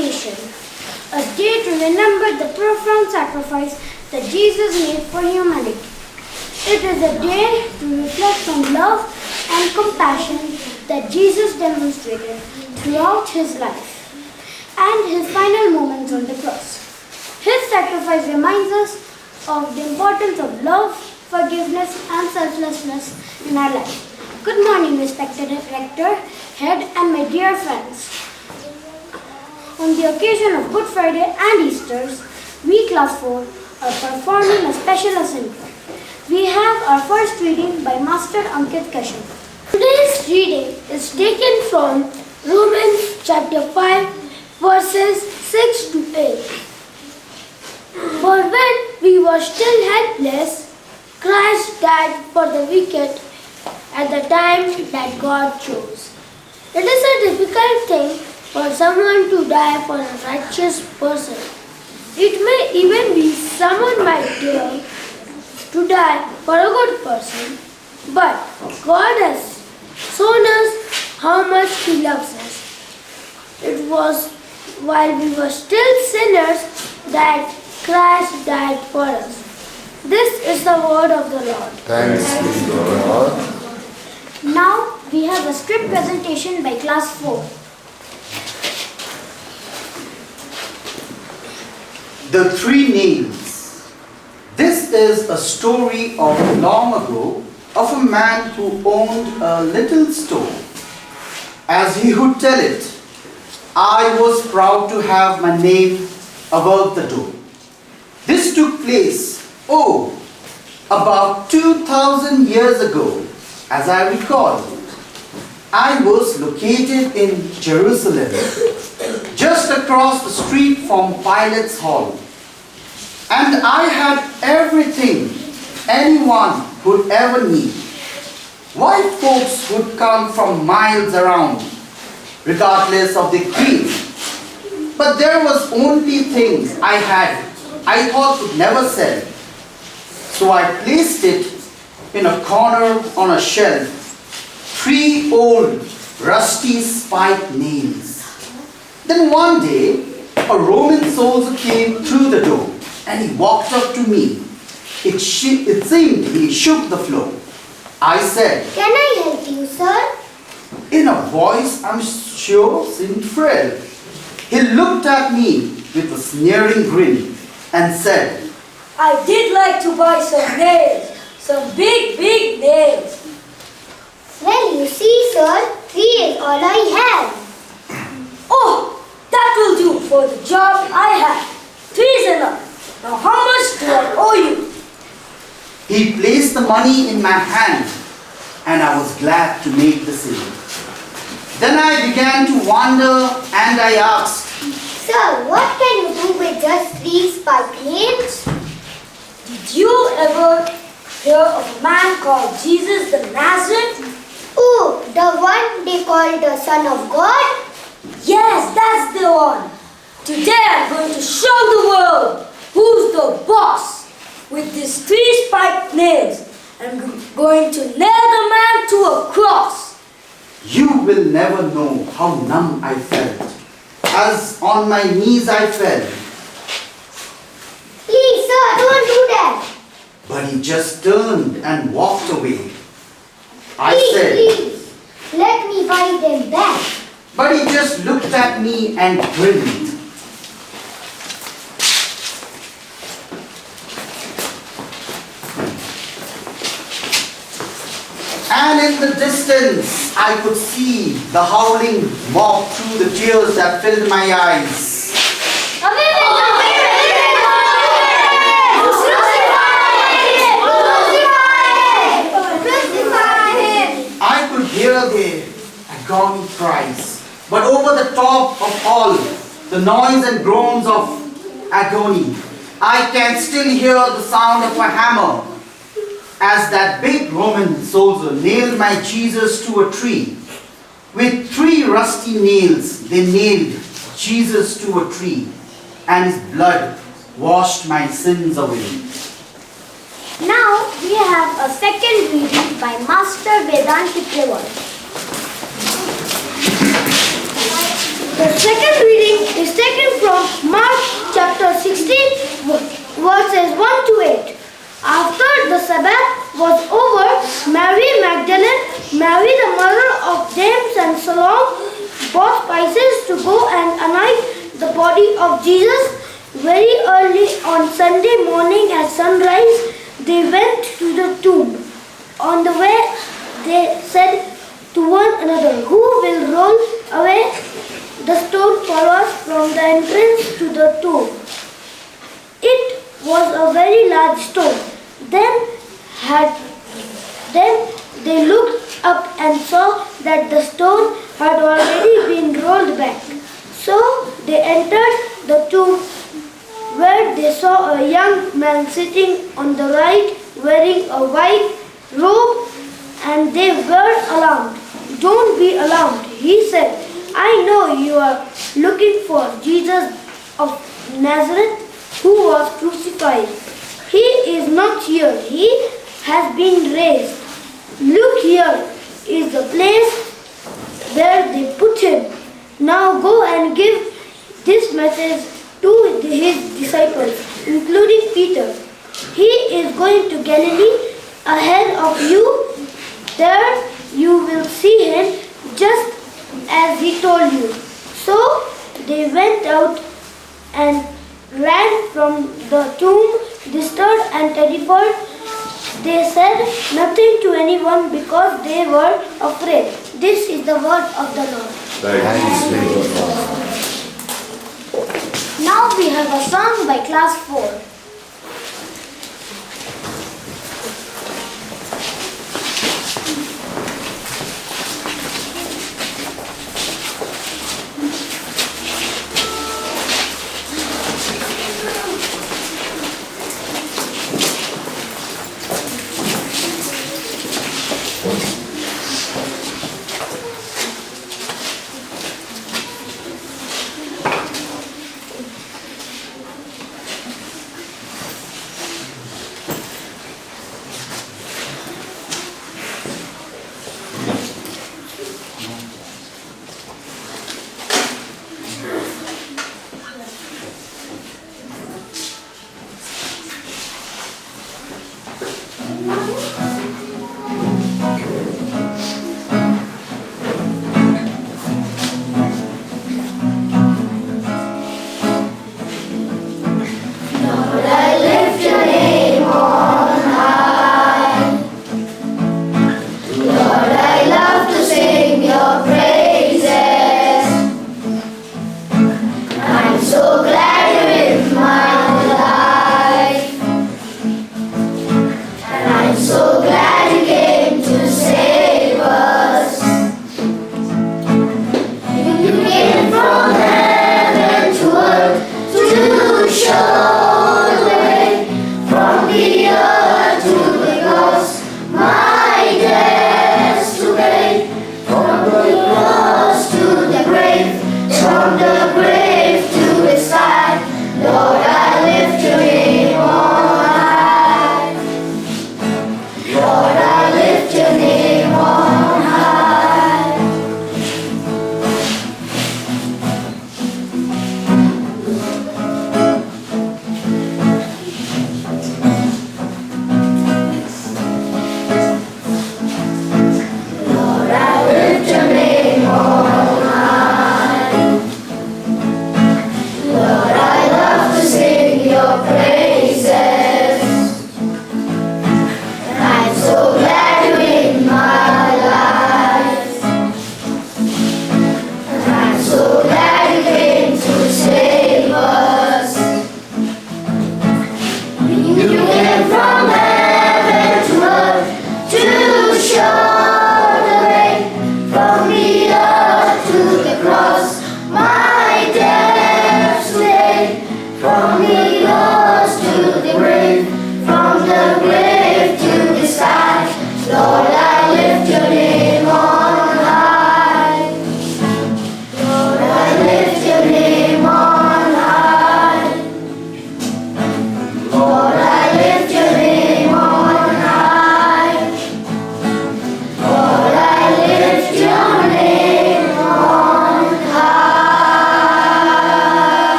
dedication, a day to remember the profound sacrifice that Jesus made for humanity. It is a day to reflect on love and compassion that Jesus demonstrated throughout his life and his final moments on the cross. His sacrifice reminds us of the importance of love, forgiveness and selflessness in our life. Good morning, respected rector, head and my dear friends. On the occasion of Good Friday and Easter's, we class 4 are performing a special assembly. We have our first reading by Master Ankit Kashyap. Today's reading is taken from Romans chapter 5 verses 6 to 8. For when we were still helpless, Christ died for the wicked at the time that God chose. It is a difficult thing for someone to die for a righteous person. It may even be someone might dare to die for a good person, but God has shown us how much He loves us. It was while we were still sinners that Christ died for us. This is the word of the Lord. Thanks be to God. Now we have a script presentation by class 4. The Three Nails. This is a story of long ago of a man who owned a little store. As he would tell it, I was proud to have my name above the door. This took place, about 2,000 years ago, as I recall. I was located in Jerusalem, just across the street from Pilate's Hall. And I had everything anyone would ever need. White folks would come from miles around, regardless of their creed. But there was only things I thought would never sell. So I placed it in a corner on a shelf, 3 old rusty spiked nails. Then one day, a Roman soldier came through the door and he walked up to me. It seemed he shook the floor. I said, Can I help you, sir? In a voice I'm sure seemed frail. He looked at me with a sneering grin and said, I did like to buy some nails, some big nails. Well, you see, sir, 3 is all I have. Oh, that will do for the job I have. 3 is enough. Now how much do I owe you? He placed the money in my hand and I was glad to make the sale. Then I began to wonder and I asked, Sir, what can you do with just 3 spiked nails? Did you ever hear of a man called Jesus the Nazarene? Oh, the one they call the Son of God? Yes, that's the one. Today I'm going to show the world who's the boss. With these 3 spiked nails, I'm going to nail the man to a cross. You will never know how numb I felt. As on my knees I fell. Please, sir, don't do that. But he just turned and walked away. I Please, said, please, let me buy them back. but he just looked at me and grinned. And in the distance, I could see the howling mob through the tears that filled my eyes. I could hear their agony cries, but over the top of all the noise and groans of agony, I can still hear the sound of a hammer as that big Roman soldier nailed my Jesus to a tree. With 3 rusty nails, they nailed Jesus to a tree, and his blood washed my sins away. Now we have a second reading by Master Vedant Kitrewal. The second reading is taken from Mark chapter 16, verses 1 to 8. After the Sabbath was over, Mary Magdalene, Mary the mother of James and Salome, bought spices to go and anoint the body of Jesus. Very early on Sunday morning at sunrise, they went to the tomb. On the way, they said to one another, "Who will roll away the stone for us from the entrance to the tomb?" It was a very large stone. Then they looked up and saw that the stone had already been rolled back. So they entered the tomb, where they saw a young man sitting on the right wearing a white robe, and they were alarmed. "Don't be alarmed," he said. "I know you are looking for Jesus of Nazareth, who was crucified. He is not here. He has been raised. Look, here is the place where they put him. Now go and give this message to his disciples, including Peter. He is going to Galilee ahead of you. There you will see him, just as he told you." So they went out and ran from the tomb, disturbed and terrified. They said nothing to anyone because they were afraid. This is the word of the Lord. Thanks be to God. Now we have a song by class 4.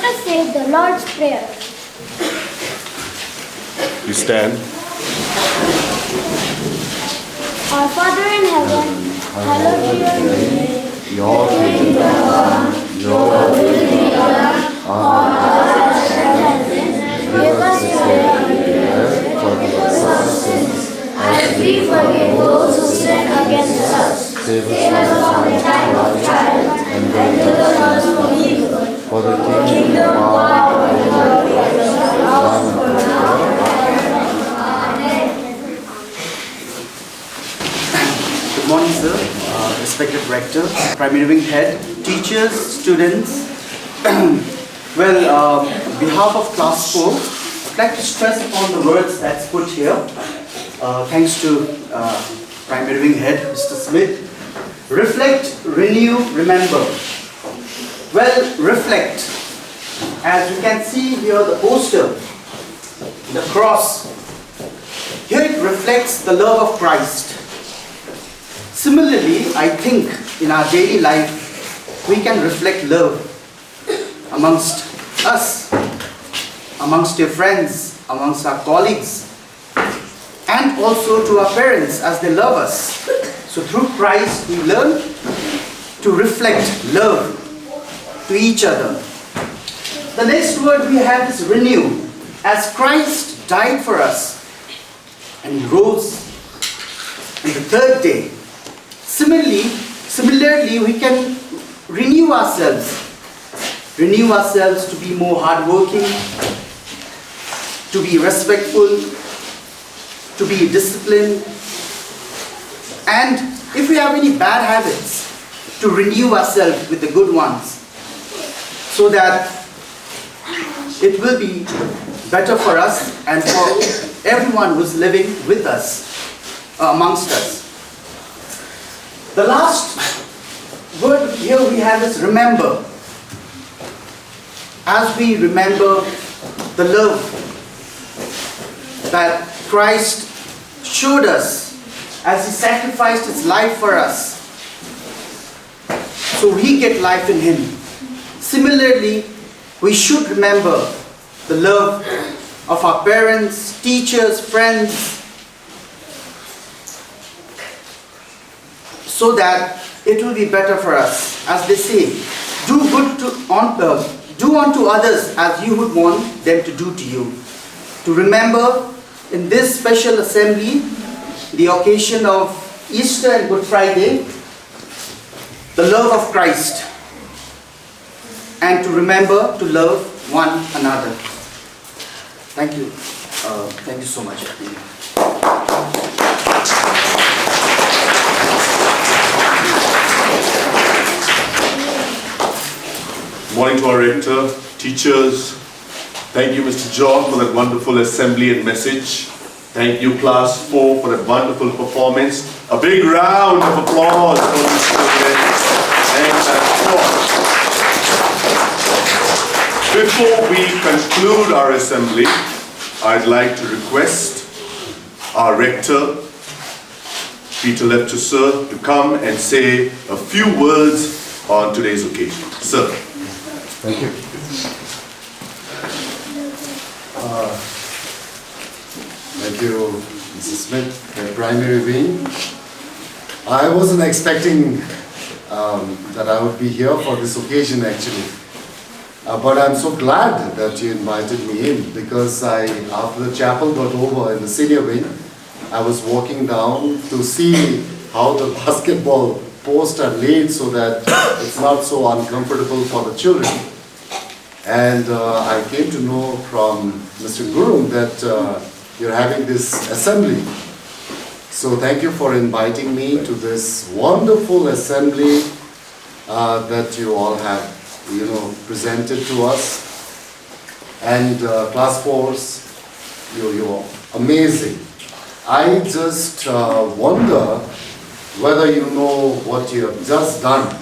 us say the Lord's Prayer. We stand. Our Father in heaven, hallowed be your name. Your kingdom come, your will be done on earth as it is in heaven. Give us today our daily bread, forgive us our sins, as we forgive those who sin against us. Save us from the time of trial, and deliver us from evil. For the kingdom, power, and glory are yours forever. Good morning, sir. Respected rector, primary wing head, teachers, students. Well, on behalf of class 4, I'd like to stress upon the words that's put here. Thanks to primary wing head, Mr. Smith. Reflect, renew, remember. Well, reflect. As you can see here, the poster, the cross. Here it reflects the love of Christ. Similarly, I think in our daily life, we can reflect love amongst us, amongst your friends, amongst our colleagues, and also to our parents as they love us. So through Christ, we learn to reflect love to each other. The next word we have is renew. As Christ died for us and rose on the third day, Similarly, we can renew ourselves to be more hardworking, to be respectful, to be disciplined, and if we have any bad habits, to renew ourselves with the good ones, so that it will be better for us and for everyone who's living with us, amongst us. The last word here we have is remember. As we remember the love that Christ showed us as He sacrificed His life for us, so we get life in Him. Similarly, we should remember the love of our parents, teachers, friends, so that it will be better for us. As they say, do unto others as you would want them to do to you. To remember in this special assembly, the occasion of Easter and Good Friday, the love of Christ, and to remember to love one another. Thank you. Thank you so much. Morning to our rector, teachers. Thank you, Mr. John, for that wonderful assembly and message. Thank you, class 4, for that wonderful performance. A big round of applause for this student. Before we conclude our assembly, I'd like to request our rector, Peter Lepter, sir, to come and say a few words on today's occasion. Sir. Thank you. Thank you, Mrs. Smith, primary wing. I wasn't expecting that I would be here for this occasion actually. But I'm so glad that you invited me in, because after the chapel got over in the senior wing, I was walking down to see how the basketball posts are laid so that it's not so uncomfortable for the children. And I came to know from Mr. Guru that you're having this assembly. So thank you for inviting me to this wonderful assembly that you all have, presented to us. And class 4s, you're amazing. I just wonder whether you know what you have just done.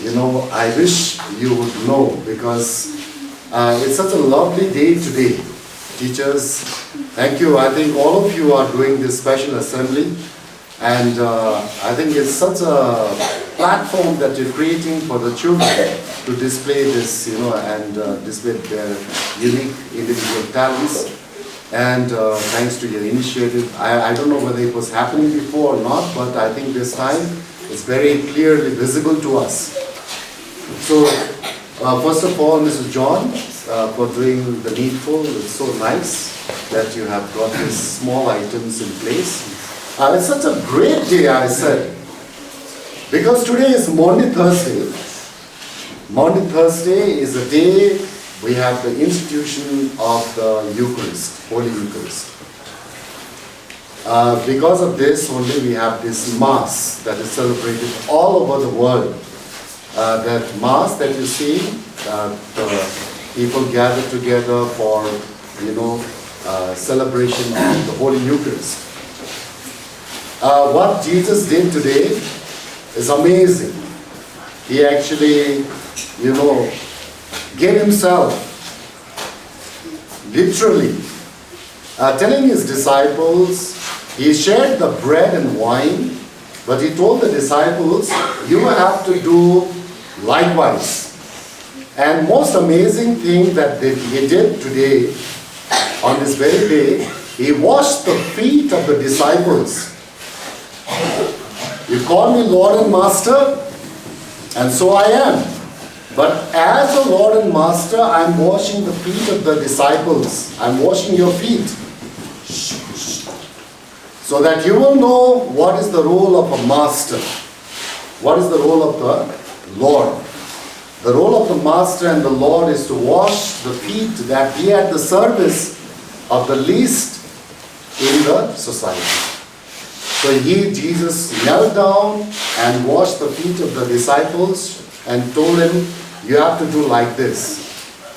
I wish you would know, because it's such a lovely day today. Teachers, thank you. I think all of you are doing this special assembly, and I think it's such a platform that you're creating for the children to display this, and display their unique individual talents. And thanks to your initiative, I don't know whether it was happening before or not, but I think this time it's very clearly visible to us. So, first of all, Mrs. John, for doing the needful. It's so nice that you have got these small items in place. It's such a great day, I said, because today is Maundy Thursday. Maundy Thursday is a day we have the institution of the Eucharist, Holy Eucharist. Because of this only we have this Mass that is celebrated all over the world. That Mass that you see, the people gather together for, celebration of the Holy Eucharist. What Jesus did today is amazing. He actually, gave himself, literally, telling his disciples, he shared the bread and wine, but he told the disciples, you have to do likewise. And most amazing thing that he did today, on this very day, he washed the feet of the disciples. You call me Lord and Master, and so I am. But as a Lord and Master, I'm washing the feet of the disciples. I'm washing your feet. So that you will know what is the role of a master. What is the role of the Lord. The role of the Master and the Lord is to wash the feet, that be at the service of the least in the society. So Jesus knelt down and washed the feet of the disciples and told him, you have to do like this.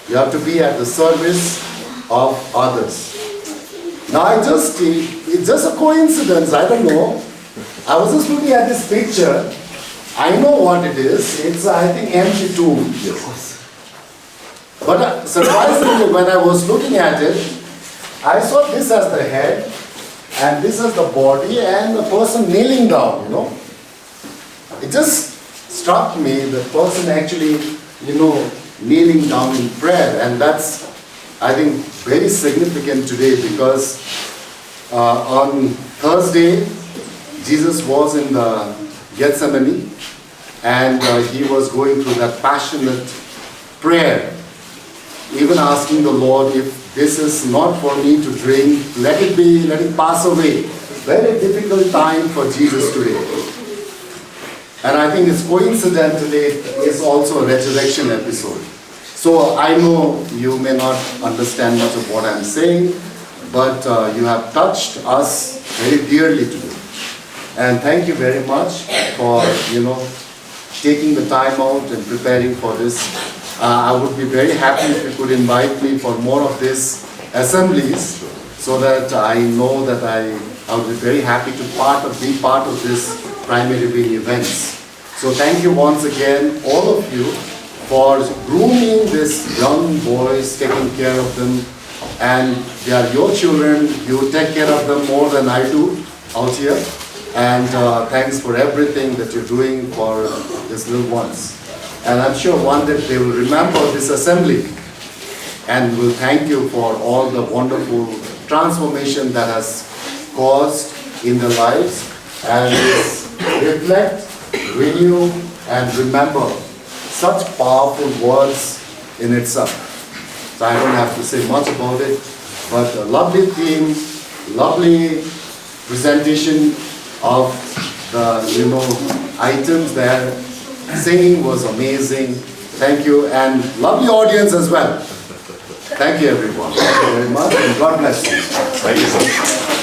You have to be at the service of others. Now it's just a coincidence, I don't know. I was just looking at this picture. I know what it is. It's, I think, empty tomb. Yes. But surprisingly, when I was looking at it, I saw this as the head, and this as the body, and the person kneeling down, It just struck me, the person actually, kneeling down in prayer, and that's, I think, very significant today, because on Thursday, Jesus was in the Gethsemane, and he was going through that passionate prayer, even asking the Lord, if this is not for me to drink, let it pass away. Very difficult time for Jesus today. And I think it's coincidentally, it's also a resurrection episode. So I know you may not understand much of what I'm saying, but you have touched us very dearly today. And thank you very much for, taking the time out and preparing for this. I would be very happy if you could invite me for more of these assemblies, so that I know that I would be very happy to be part of this primary being events. So thank you once again, all of you, for grooming these young boys, taking care of them, and they are your children. You take care of them more than I do out here. And thanks for everything that you're doing for these little ones. And I'm sure one day they will remember this assembly and will thank you for all the wonderful transformation that has caused in their lives. And reflect, renew, and remember such powerful words in itself. So I don't have to say much about it, but a lovely theme, lovely presentation of the items there. Singing was amazing. Thank you, and lovely audience as well. Thank you, everyone. Thank you very much, and God bless you. Thank you, sir.